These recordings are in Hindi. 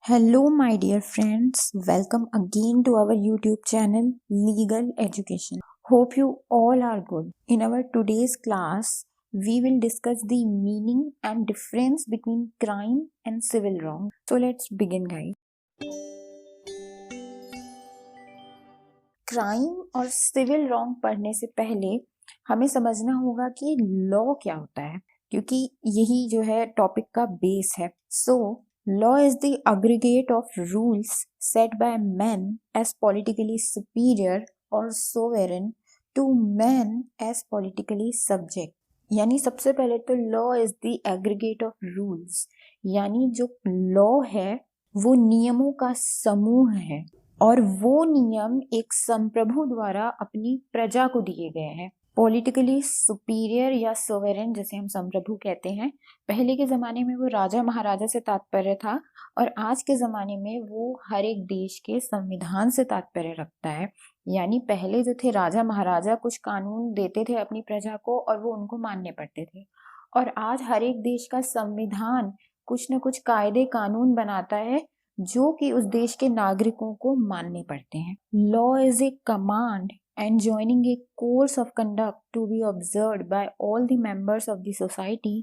Hello, my dear friends. Welcome again to our YouTube channel Legal Education. Hope you all are good. In our today's class, we will discuss the meaning and difference between crime and civil wrong. So let's begin, guys. Crime और सिविल रॉन्ग पढ़ने से पहले हमें समझना होगा कि लॉ क्या होता है, क्योंकि यही जो है टॉपिक का बेस है. सो law is the aggregate of rules set by men as politically superior or sovereign to men as politically subject. यानी सबसे पहले तो law is the aggregate of rules, यानी जो law है वो नियमों का समूह है और वो नियम एक संप्रभु द्वारा अपनी प्रजा को दिए गए हैं. पॉलिटिकली सुपीरियर या सोवेरेन जैसे हम संप्रभु कहते हैं, पहले के ज़माने में वो राजा महाराजा से तात्पर्य था और आज के ज़माने में वो हर एक देश के संविधान से तात्पर्य रखता है. यानी पहले जो थे राजा महाराजा कुछ कानून देते थे अपनी प्रजा को और वो उनको मानने पड़ते थे, और आज हर एक देश का संविधान कुछ न कुछ कायदे कानून बनाता है जो कि उस देश के नागरिकों को मानने पड़ते हैं. Law is a command enjoining a course of conduct to be observed by all the members of the society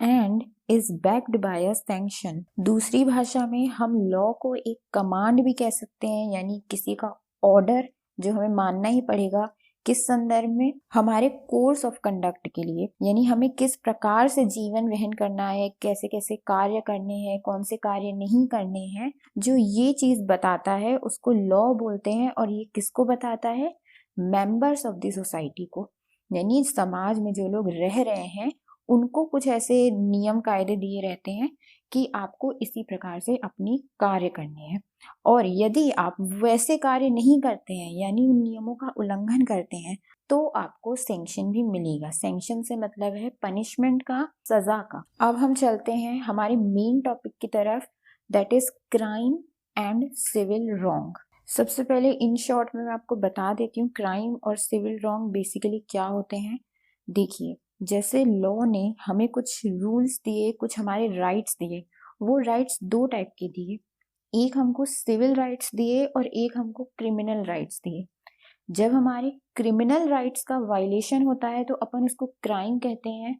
and is backed by a sanction. दूसरी भाषा में हम लॉ को एक कमांड भी कह सकते हैं, यानी किसी का ऑर्डर जो हमें मानना ही पड़ेगा. किस संदर्भ में? हमारे कोर्स ऑफ कंडक्ट के लिए, यानी हमें किस प्रकार से जीवन वहन करना है, कैसे कैसे कार्य करने हैं, कौन से कार्य नहीं करने हैं, जो ये चीज बताता है उसको लॉ बोलते हैं. और ये किसको बताता है? मेंबर्स ऑफ द सोसाइटी को, यानी समाज में जो लोग रह रहे हैं उनको कुछ ऐसे नियम कायदे दिए रहते हैं कि आपको इसी प्रकार से अपनी कार्य करने हैं, और यदि आप वैसे कार्य नहीं करते हैं यानी उन नियमों का उल्लंघन करते हैं तो आपको सैंक्शन भी मिलेगा. सैंक्शन से मतलब है पनिशमेंट का, सजा का. अब हम चलते हैं हमारे मेन टॉपिक की तरफ, that is crime and civil wrong. सबसे पहले इन शॉर्ट में मैं आपको बता देती हूँ क्राइम और सिविल रॉन्ग बेसिकली क्या होते हैं. देखिए, जैसे लॉ ने हमें कुछ रूल्स दिए, कुछ हमारे राइट्स दिए, वो राइट्स दो टाइप के दिए. एक हमको सिविल राइट्स दिए और एक हमको क्रिमिनल राइट्स दिए. जब हमारे क्रिमिनल राइट्स का वायलेशन होता है तो अपन उसको क्राइम कहते हैं,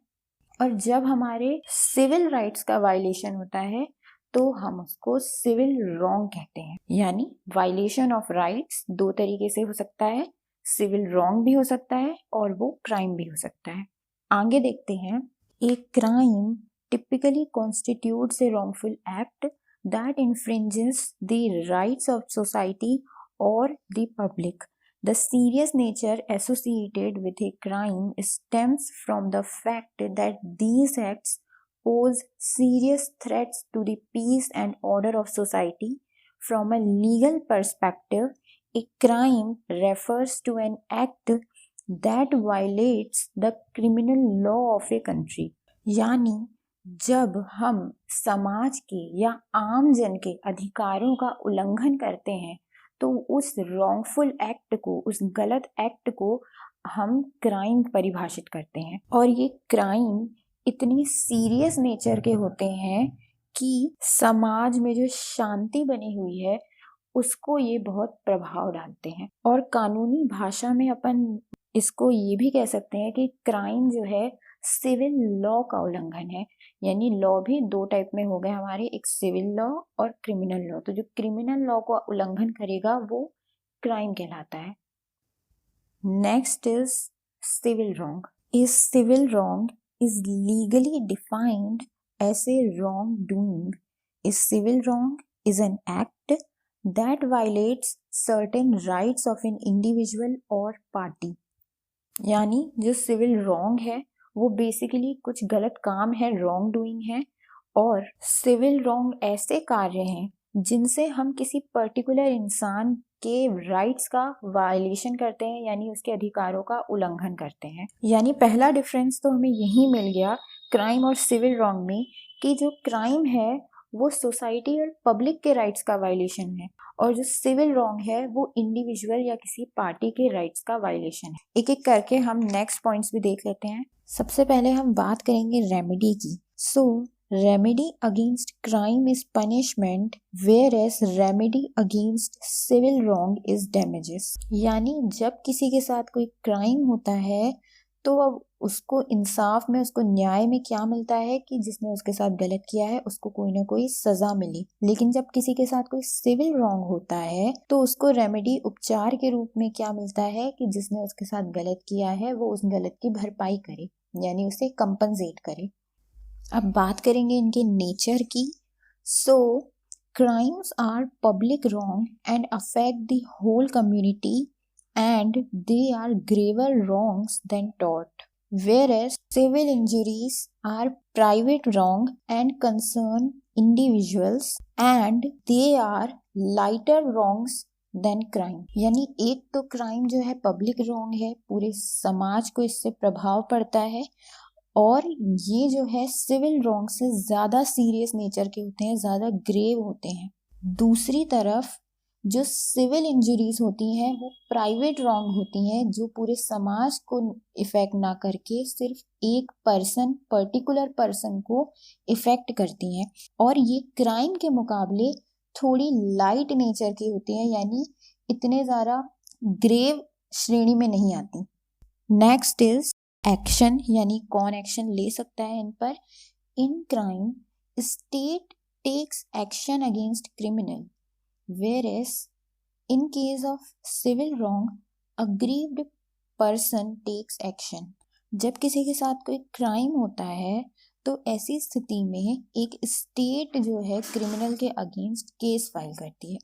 और जब हमारे सिविल राइट्स का वायलेशन होता है तो हम उसको सिविल रॉन्ग कहते हैं. यानी वायलेशन ऑफ राइट्स दो तरीके से हो सकता है, सिविल रॉन्ग भी हो सकता है और वो क्राइम भी हो सकता है. आगे देखते हैं. एक crime typically constitutes a wrongful act that infringes the rights of society और the public. The serious nature associated with a crime stems from the fact that these acts pose serious threats to the peace and order of society. From a legal perspective, a crime refers to an act that violates the criminal law of a country. यानी जब हम समाज के या आम जन के अधिकारों का उल्लंघन करते हैं तो उस रॉन्गफुल एक्ट को, उस गलत एक्ट को हम क्राइम परिभाषित करते हैं. और ये क्राइम इतनी सीरियस नेचर के होते हैं कि समाज में जो शांति बनी हुई है उसको ये बहुत प्रभाव डालते हैं. और कानूनी भाषा में अपन इसको ये भी कह सकते हैं कि क्राइम जो है सिविल लॉ का उल्लंघन है. यानी लॉ भी दो टाइप में हो गए हमारे, एक सिविल लॉ और क्रिमिनल लॉ. तो जो क्रिमिनल लॉ का उल्लंघन करेगा वो क्राइम कहलाता है. Next is civil wrong. Is civil wrong is legally defined as a wrongdoing. Is civil wrong is an act that violates certain rights of an individual और पार्टी. यानी जो सिविल रॉन्ग है वो बेसिकली कुछ गलत काम है, रॉन्ग डूइंग है, और सिविल रॉन्ग ऐसे कार्य हैं जिनसे हम किसी पर्टिकुलर इंसान के राइट्स का वायलेशन करते हैं, यानी उसके अधिकारों का उल्लंघन करते हैं. यानी पहला डिफरेंस तो हमें यही मिल गया क्राइम और सिविल रॉन्ग में, कि जो क्राइम है वो सोसाइटी और पब्लिक के राइट्स का वायलेशन है, और जो सिविल रॉन्ग है वो इंडिविजुअल या किसी पार्टी के राइट्स का वायलेशन है. एक एक करके हम नेक्स्ट पॉइंट्स भी देख लेते हैं. सबसे पहले हम बात करेंगे रेमेडी की. सो remedy against crime is punishment, whereas remedy against civil wrong is damages। यानी जब किसी के साथ कोई क्राइम होता है तो अब उसको इंसाफ में, उसको न्याय में क्या मिलता है कि जिसने उसके साथ गलत किया है उसको कोई ना कोई सजा मिली। लेकिन जब किसी के साथ कोई सिविल रॉन्ग होता है तो उसको रेमेडी, उपचार के रूप में क्या मिलता है कि जिसने उसके साथ गलत किया है वो उस गलत की भरपाई करे, यानी उसे कंपनसेट करे। अब बात करेंगे इनके नेचर की। So crimes are public wrong and affect the whole community and they are graver wrongs than tort, whereas civil injuries are private wrong and concern individuals and they are lighter wrongs than crime. यानी एक तो क्राइम जो है पब्लिक रॉन्ग है, पूरे समाज को इससे प्रभाव पड़ता है, और ये जो है सिविल रॉन्ग से ज्यादा सीरियस नेचर के होते हैं, ज्यादा ग्रेव होते हैं। दूसरी तरफ जो सिविल इंजरीज होती हैं वो प्राइवेट रॉन्ग होती हैं, जो पूरे समाज को इफेक्ट ना करके सिर्फ एक पर्सन, पर्टिकुलर पर्सन को इफेक्ट करती हैं, और ये क्राइम के मुकाबले थोड़ी लाइट नेचर की होती हैं, यानी इतने ज़्यादा ग्रेव श्रेणी में नहीं आती। नेक्स्ट इज एक्शन, यानी कौन एक्शन ले सकता है इन पर। In crime state takes action against criminal, whereas in case of civil wrong aggrieved person takes action। जब किसी के साथ कोई क्राइम होता है तो ऐसी स्थिति में एक स्टेट जो है क्रिमिनल के अगेंस्ट केस फाइल करती है,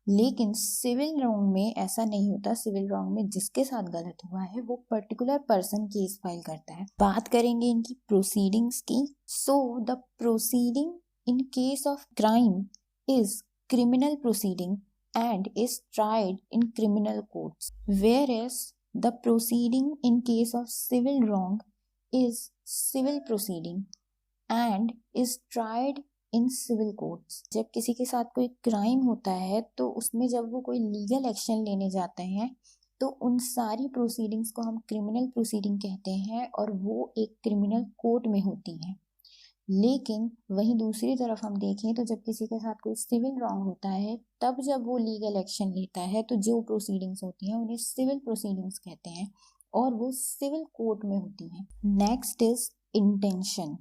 लेकिन सिविल रॉन्ग में ऐसा नहीं होता। सिविल रॉन्ग में जिसके साथ गलत हुआ है वो पर्टिकुलर पर्सन केस फाइल करता है। बात करेंगे इनकी प्रोसीडिंग्स की। So the proceeding in case of crime is criminal proceeding and is tried in criminal courts, whereas the proceeding in case of civil wrong is civil proceeding and is tried in civil courts। जब किसी के साथ कोई क्राइम होता है तो उसमें जब वो कोई लीगल एक्शन लेने जाते हैं तो उन सारी प्रोसीडिंग्स को हम क्रिमिनल प्रोसीडिंग कहते हैं और वो एक क्रिमिनल कोर्ट में होती हैं। लेकिन वहीं दूसरी तरफ हम देखें तो जब किसी के साथ कोई सिविल रॉन्ग होता है तब जब वो लीगल एक्शन लेता है तो जो प्रोसीडिंग्स होती हैं उन्हें सिविल प्रोसीडिंग्स कहते हैं और वो सिविल कोर्ट में होती हैं। Next is intention.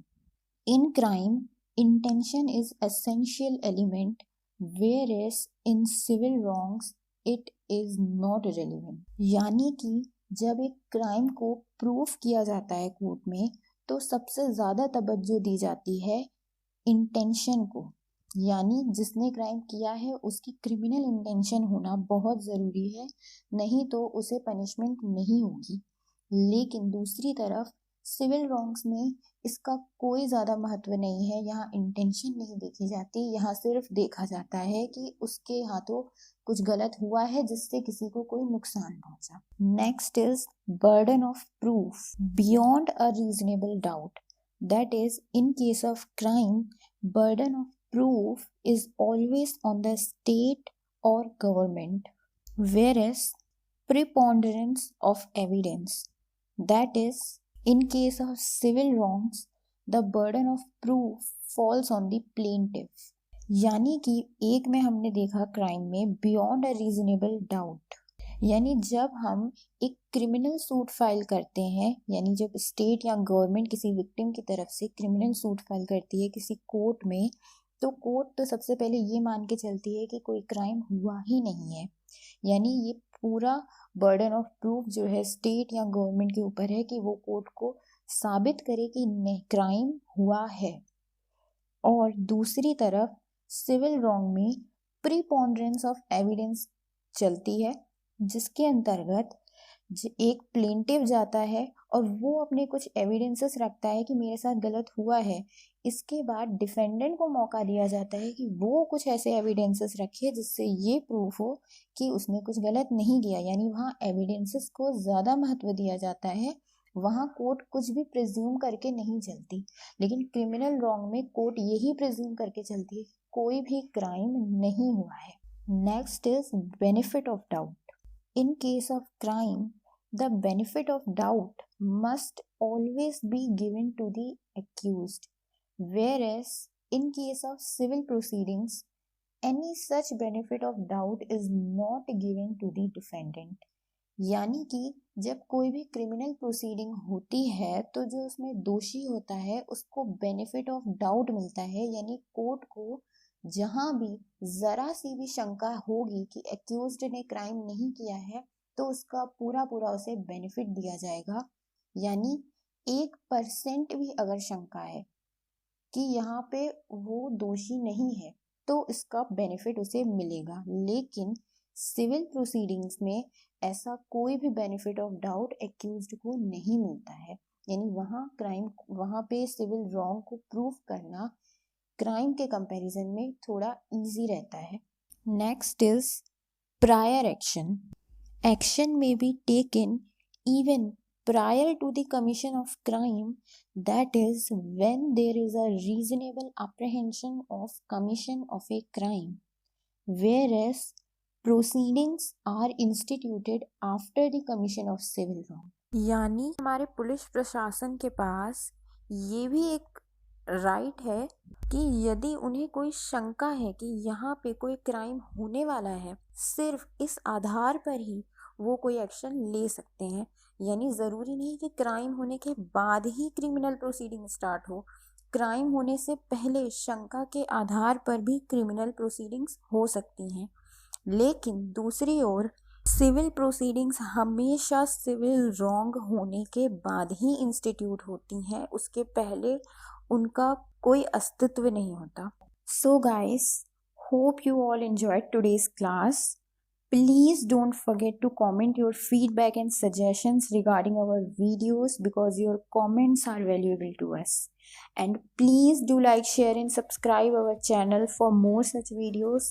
In crime intention is essential element, whereas in civil wrongs it is not relevant। यानी कि जब एक क्राइम को प्रूफ किया जाता है कोर्ट में तो सबसे ज़्यादा तवज्जो दी जाती है इंटेंशन को, यानी जिसने क्राइम किया है उसकी क्रिमिनल इंटेंशन होना बहुत ज़रूरी है, नहीं तो उसे पनिशमेंट नहीं होगी। लेकिन दूसरी तरफ सिविल रॉन्ग्स में इसका कोई ज़्यादा महत्व नहीं है, यहाँ इंटेंशन नहीं देखी जाती, यहाँ सिर्फ देखा जाता है कि उसके हाथों कुछ गलत हुआ है जिससे किसी को कोई नुकसान पहुंचा। Next is burden of proof beyond a reasonable doubt, that is in case of crime burden of proof is always on the state और government, whereas preponderance of evidence, that is in case of civil wrongs the burden of proof falls on the plaintiff। यानी कि एक में हमने देखा क्राइम में बियॉन्ड अ रीजनेबल डाउट, यानी जब हम एक क्रिमिनल सूट फाइल करते हैं, यानी जब स्टेट या गवर्नमेंट किसी विक्टिम की तरफ से क्रिमिनल सूट फाइल करती है किसी कोर्ट में, तो कोर्ट तो सबसे पहले ये मान के चलती है कि कोई क्राइम हुआ ही नहीं है, यानी ये पूरा बर्डन ऑफ प्रूफ जो है स्टेट या गवर्नमेंट के ऊपर है कि वो कोर्ट को साबित करे कि क्राइम हुआ है। और दूसरी तरफ सिविल रॉन्ग में प्रीपोंडरेंस ऑफ एविडेंस चलती है, जिसके अंतर्गत एक प्लेंटिव जाता है और वो अपने कुछ एविडेंसेस रखता है कि मेरे साथ गलत हुआ है। इसके बाद डिफेंडेंट को मौका दिया जाता है कि वो कुछ ऐसे एविडेंसेस रखे जिससे ये प्रूफ हो कि उसने कुछ गलत नहीं किया, यानी वहाँ एविडेंसेस को ज़्यादा महत्व दिया जाता है, वहाँ कोर्ट कुछ भी प्रिज्यूम करके नहीं चलती। लेकिन क्रिमिनल रॉन्ग में कोर्ट यही प्रिज्यूम करके चलती है कोई भी क्राइम नहीं हुआ है। Next is benefit of doubt. In case of crime, the benefit of doubt must always be given to the accused, whereas in case of civil proceedings any such benefit of doubt is not given to the defendant. यानी कि जब कोई भी क्रिमिनल प्रोसीडिंग होती है तो जो उसमें दोषी होता है उसको बेनिफिट ऑफ डाउट मिलता है, यानी कोर्ट को जहां भी जरा सी भी शंका होगी कि एक्यूज्ड ने क्राइम नहीं किया है तो उसका पूरा पूरा उसे बेनिफिट दिया जाएगा। यानी 1% भी अगर शंका है कि यहाँ पे वो दोषी नहीं है तो इसका बेनिफिट उसे मिलेगा। लेकिन सिविल प्रोसीडिंग्स में ऐसा कोई भी बेनिफिट ऑफ डाउट एक्यूज्ड को नहीं मिलता है, यानी वहां पे सिविल रॉन्ग को प्रूव करना क्राइम के कंपैरिजन में थोड़ा इजी रहता है। Next is prior action. Action may be taken even prior to the commission of crime, that is, when there is a reasonable apprehension of commission of a crime, whereas proceedings are instituted after the commission of civil wrong. यानी हमारे पुलिस प्रशासन के पास ये भी एक राइट है कि यदि उन्हें कोई शंका है कि यहाँ पे कोई क्राइम होने वाला है, सिर्फ इस आधार पर ही वो कोई एक्शन ले सकते हैं। यानी ज़रूरी नहीं कि क्राइम होने के बाद ही क्रिमिनल प्रोसीडिंग स्टार्ट हो, क्राइम होने से पहले शंका के आधार पर भी क्रिमिनल प्रोसीडिंग्स हो सकती हैं। लेकिन दूसरी ओर सिविल प्रोसीडिंग्स हमेशा सिविल रॉन्ग होने के बाद ही इंस्टीट्यूट होती हैं, उसके पहले उनका कोई अस्तित्व नहीं होता। So guys, hope you all enjoyed today's class. Please don't forget to comment your feedback and suggestions regarding our videos because your comments are valuable to us. And please do like, share and subscribe our channel for more such videos.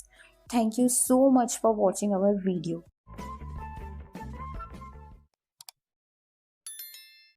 Thank you so much for watching our video.